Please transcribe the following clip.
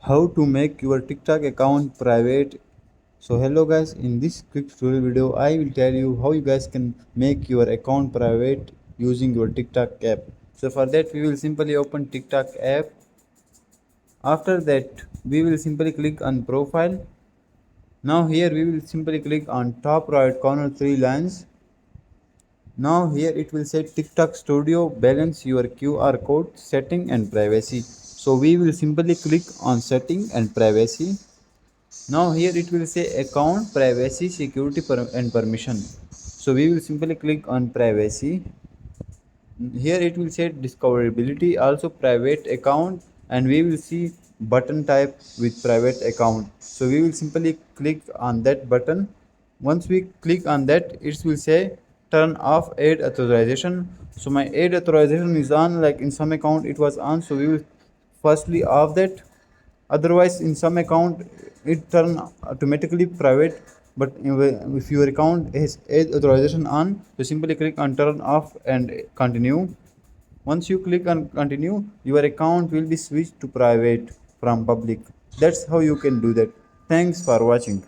How to make your TikTok account private. So hello guys, in this quick tutorial video I will tell you how you guys can make your account private using your TikTok app. So for that we will simply open TikTok app. After that we will simply click on profile. Now here we will simply click on top right corner three lines. Now here it will say TikTok Studio, balance your QR code, setting and privacy. So we will simply click on setting and privacy. Now here it will say account privacy security and permission. So we will simply click on privacy. Here it will say discoverability, also private account, and we will see button type with private account. So we will simply click on that button. Once we click on that, it will say turn off aid authorization. So my aid authorization is on, like in some account it was on, so we will firstly off that. Otherwise in some account it turn automatically private, but if your account has age authorization on, you simply click on turn off and continue. Once you click on continue, your account will be switched to private from public. That's how you can do that. Thanks for watching.